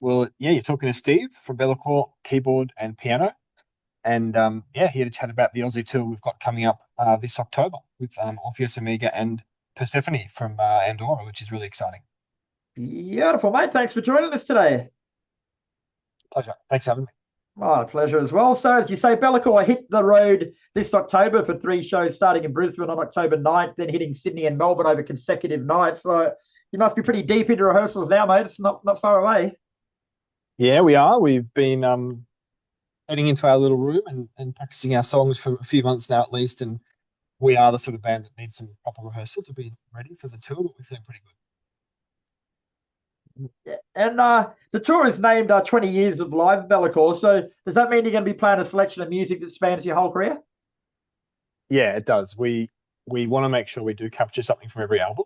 Well, yeah, you're talking to Steve from LAKOR, keyboard and piano. And yeah, here to chat about the Aussie tour we've got coming up this October with Orpheus Amiga and Persephone from Andorra, which is really exciting. Beautiful, mate. Thanks for joining us today. Pleasure. Thanks for having me. My pleasure as well. So, as you say, Bellacore hit the road this October for three shows, starting in Brisbane on October 9th, then hitting Sydney and Melbourne over consecutive nights. So, you must be pretty deep into rehearsals now, mate. It's not far away. Yeah, we are. We've been heading into our little room and practicing our songs for a few months now at least. And we are the sort of band that needs some proper rehearsal to be ready for the tour, but we feel pretty good. Yeah. And the tour is named 20 Years of Live Bellacore. So, does that mean you're going to be playing a selection of music that spans your whole career? Yeah, it does. We want to make sure we do capture something from every album.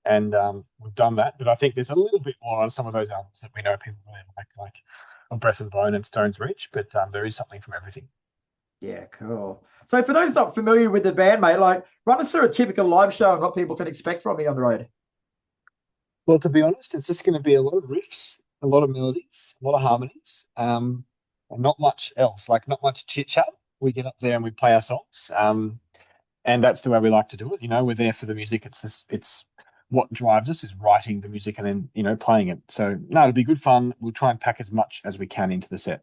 And we've done that. But I think there's a little bit more on some of those albums that we know people really like on Breath and Bone and Stone's Reach. But there is something from everything. Yeah, cool. So, for those not familiar with the band, mate, like run us through a typical live show and what people can expect from you on the road. Well, to be honest, it's just going to be a lot of riffs, a lot of melodies, a lot of harmonies, and not much else. Like not much chit chat. We get up there and we play our songs, and that's the way we like to do it. We're there for the music. It's this. It's what drives us is writing the music and then playing it. So no, it'll be good fun. We'll try and pack as much as we can into the set.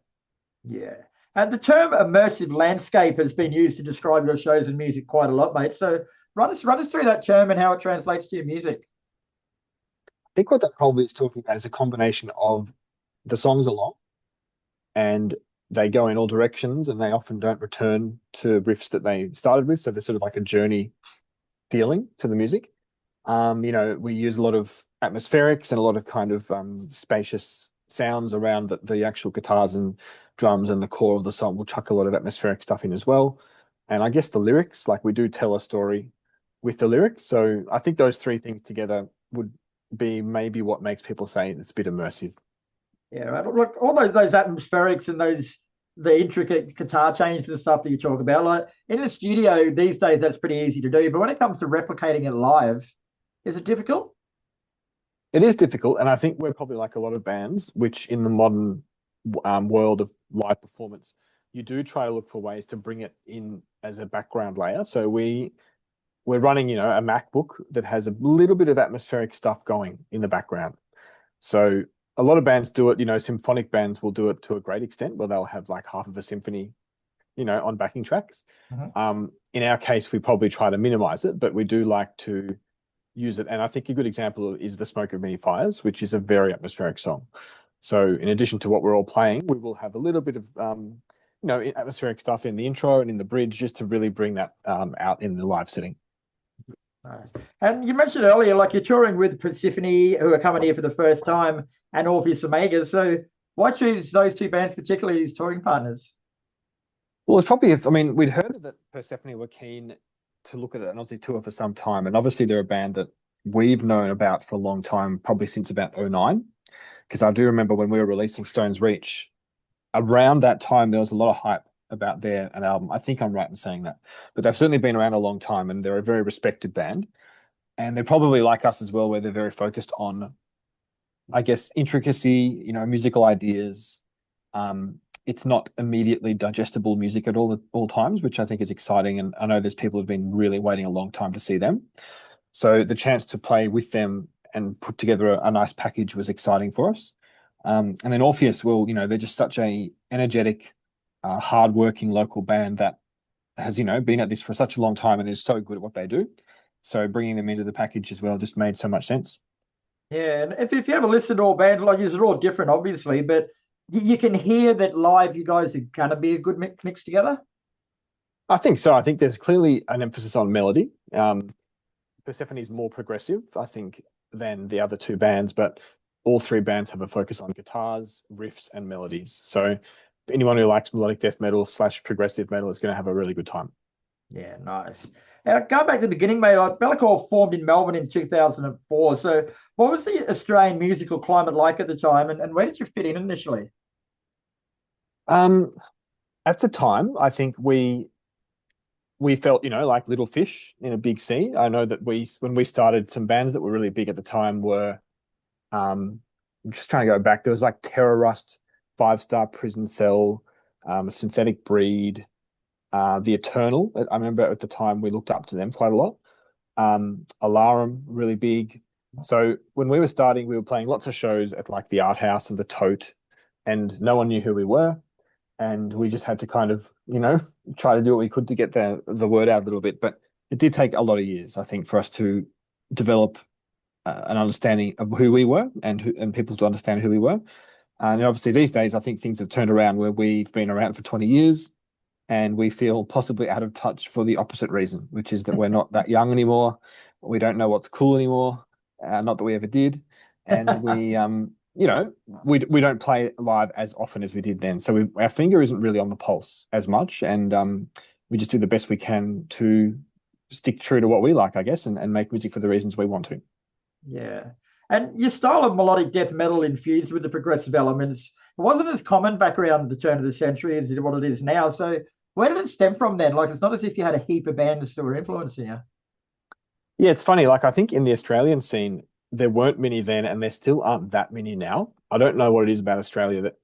Yeah. And the term immersive landscape has been used to describe your shows and music quite a lot, mate. So run us through that term and how it translates to your music. I think what that probably is talking about is a combination of the songs are long and they go in all directions and they often don't return to riffs that they started with. So there's sort of like a journey feeling to the music. We use a lot of atmospherics and a lot of kind of spacious sounds around the actual guitars and drums and the core of the song. We'll chuck a lot of atmospheric stuff in as well. And I guess the lyrics, like we do tell a story with the lyrics. So I think those three things together would be maybe what makes people say it's a bit immersive. Yeah, right. Look, all those atmospherics and those the intricate guitar changes and stuff that you talk about, like in the studio these days, that's pretty easy to do. But when it comes to replicating it live, is it difficult? It is difficult, and I think we're probably like a lot of bands, which in the modern world of live performance, you do try to look for ways to bring it in as a background layer. So we're running, a MacBook that has a little bit of atmospheric stuff going in the background. So a lot of bands do it, symphonic bands will do it to a great extent where they'll have like half of a symphony, on backing tracks. Mhm. In our case, we probably try to minimize it, but we do like to use it. And I think a good example is The Smoke of Many Fires, which is a very atmospheric song. So in addition to what we're all playing, we will have a little bit of atmospheric stuff in the intro and in the bridge just to really bring that out in the live setting. Nice. And you mentioned earlier, like you're touring with Persephone, who are coming here for the first time, and Orpheus Omega. So why choose those two bands particularly as touring partners? Well, it's probably, I mean, we'd heard that Persephone were keen to look at an Aussie tour for some time. And obviously they're a band that we've known about for a long time, probably since about '09. Because I do remember when we were releasing Stone's Reach, around that time, there was a lot of hype about an album. I think I'm right in saying that. But they've certainly been around a long time and they're a very respected band. And they're probably like us as well, where they're very focused on, I guess, intricacy, musical ideas. It's not immediately digestible music at all times, which I think is exciting. And I know there's people who've been really waiting a long time to see them. So the chance to play with them and put together a nice package was exciting for us. And then Orpheus will, they're just such a energetic, hardworking local band that has, been at this for such a long time and is so good at what they do. So bringing them into the package as well just made so much sense. Yeah, and if you ever listen to all bands, like they're all different, obviously, but you can hear that live you guys are going to be a good mix together. I think so. I think there's clearly an emphasis on melody. Persephone is more progressive, I think, than the other two bands, but all three bands have a focus on guitars, riffs, and melodies. So anyone who likes melodic death metal / progressive metal is going to have a really good time. Yeah, nice. Now, going back to the beginning, mate, like Bellacore formed in Melbourne in 2004. So, what was the Australian musical climate like at the time, and where did you fit in initially? Um, at the time, I think we felt, like little fish in a big sea. I know that when we started, some bands that were really big at the time were, I'm just trying to go back. There was like Terror Rust, Five Star Prison Cell, Synthetic Breed, The Eternal. I remember at the time we looked up to them quite a lot. Alarum, really big. So when we were starting, we were playing lots of shows at like the Art House and the Tote, and no one knew who we were. And we just had to kind of, try to do what we could to get the word out a little bit. But it did take a lot of years, I think, for us to develop an understanding of who we were and people to understand who we were. And obviously these days, I think things have turned around where we've been around for 20 years and we feel possibly out of touch for the opposite reason, which is that we're not that young anymore. We don't know what's cool anymore. Not that we ever did. And we don't play live as often as we did then. So our finger isn't really on the pulse as much. And we just do the best we can to stick true to what we like, I guess, and make music for the reasons we want to. Yeah. And your style of melodic death metal infused with the progressive elements wasn't as common back around the turn of the century as what it is now. So where did it stem from then? Like, it's not as if you had a heap of bands that were influencing you. Yeah, it's funny. Like, I think in the Australian scene, there weren't many then, and there still aren't that many now. I don't know what it is about Australia that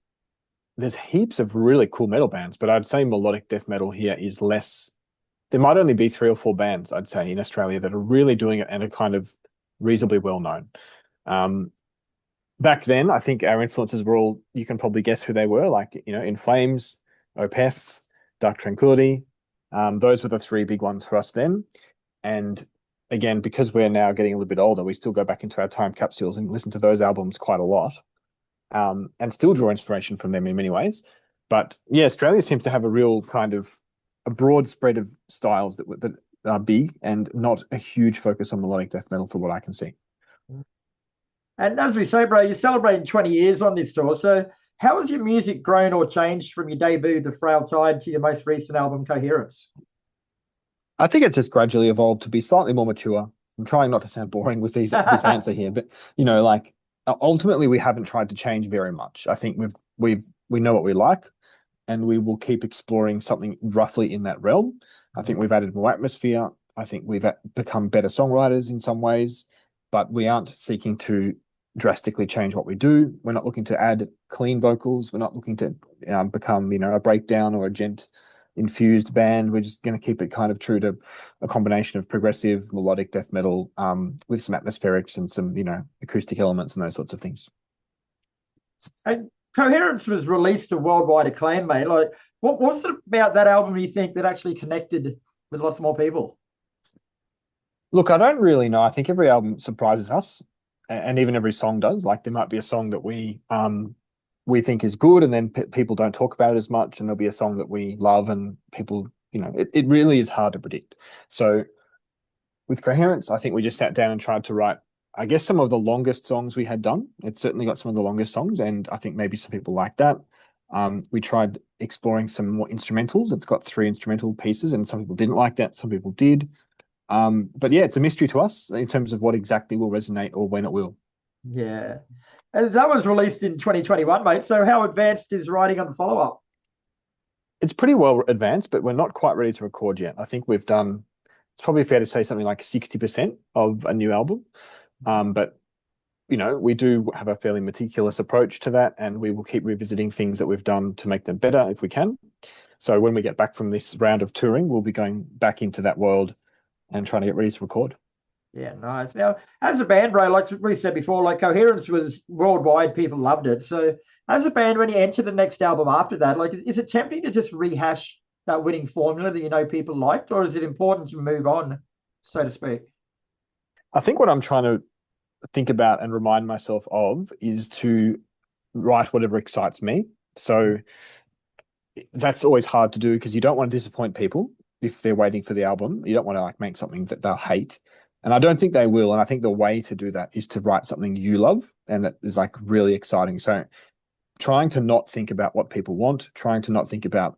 there's heaps of really cool metal bands, but I'd say melodic death metal here is less. There might only be 3 or 4 bands, I'd say, in Australia that are really doing it and are kind of reasonably well known. Back then, I think our influences were all, you can probably guess who they were, like, In Flames, Opeth, Dark Tranquillity. Those were the 3 big ones for us then. And again, because we're now getting a little bit older, we still go back into our time capsules and listen to those albums quite a lot, and still draw inspiration from them in many ways. But yeah, Australia seems to have a real kind of a broad spread of styles that are big and not a huge focus on melodic death metal from what I can see. And as we say, bro, you're celebrating 20 years on this tour. So how has your music grown or changed from your debut, The Frail Tide, to your most recent album, Coherence? I think it's just gradually evolved to be slightly more mature. I'm trying not to sound boring with this answer here, but like ultimately we haven't tried to change very much. I think we know what we like, and we will keep exploring something roughly in that realm. I think we've added more atmosphere. I think we've become better songwriters in some ways, but we aren't seeking to drastically change what we do. We're not looking to add clean vocals. We're not looking to become, a breakdown or a gent infused band. We're just going to keep it kind of true to a combination of progressive melodic death metal with some atmospherics and some, acoustic elements and those sorts of things. And Coherence was released to worldwide acclaim, mate. Like, what was it about that album you think that actually connected with lots more people? Look, I don't really know. I think every album surprises us, and even every song does. Like, there might be a song that we think is good, and then people don't talk about it as much, and there'll be a song that we love, and people, it really is hard to predict. So with Coherence, I think we just sat down and tried to write, I guess, some of the longest songs we had done. It's certainly got some of the longest songs, and I think maybe some people like that. We tried exploring some more instrumentals. It's got 3 instrumental pieces, and some people didn't like that. Some people did. But yeah, it's a mystery to us in terms of what exactly will resonate or when it will. Yeah. And that was released in 2021, mate. So how advanced is writing on the follow-up? It's pretty well advanced, but we're not quite ready to record yet. I think we've done, it's probably fair to say something like 60% of a new album. But we do have a fairly meticulous approach to that, and we will keep revisiting things that we've done to make them better if we can. So when we get back from this round of touring, we'll be going back into that world and trying to get ready to record. Yeah, nice. Now, as a band, bro, like we said before, like Coherence was worldwide, people loved it. So as a band, when you enter the next album after that, like, is it tempting to just rehash that winning formula that people liked, or is it important to move on, so to speak? I think what I'm trying to think about and remind myself of is to write whatever excites me. So that's always hard to do because you don't want to disappoint people if they're waiting for the album. You don't want to make something that they'll hate. And I don't think they will. And I think the way to do that is to write something you love and that is really exciting. So trying to not think about what people want, trying to not think about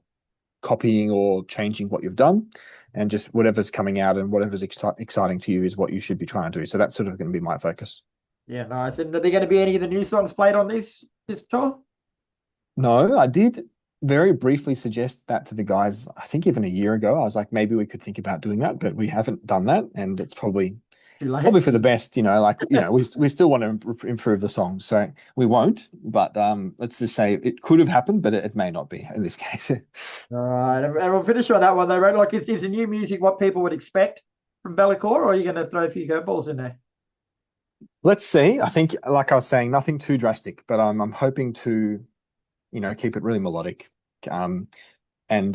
copying or changing what you've done, and just whatever's coming out and whatever's exciting to you is what you should be trying to do. So that's sort of going to be my focus. Yeah, nice. And are there going to be any of the new songs played on this tour? No, I did very briefly suggest that to the guys, I think even a year ago. I was like, maybe we could think about doing that, but we haven't done that. And it's probably Too late. Probably for the best, like, we still want to improve the song, so we won't, but let's just say it could have happened, but it may not be in this case. All right, and we'll finish on that one though, right? Like, is the new music what people would expect from LAKOR, or are you going to throw a few curveballs in there? Let's see. I think, like I was saying, nothing too drastic, but I'm hoping to, keep it really melodic, and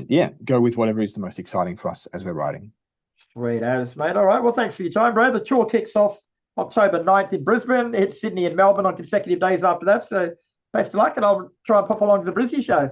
yeah, go with whatever is the most exciting for us as we're writing. Sweet as, mate. All right, well, thanks for your time, bro. The tour kicks off October 9th in Brisbane. It's Sydney and Melbourne on consecutive days after that. So best of luck, and I'll try and pop along to the Brisbane show.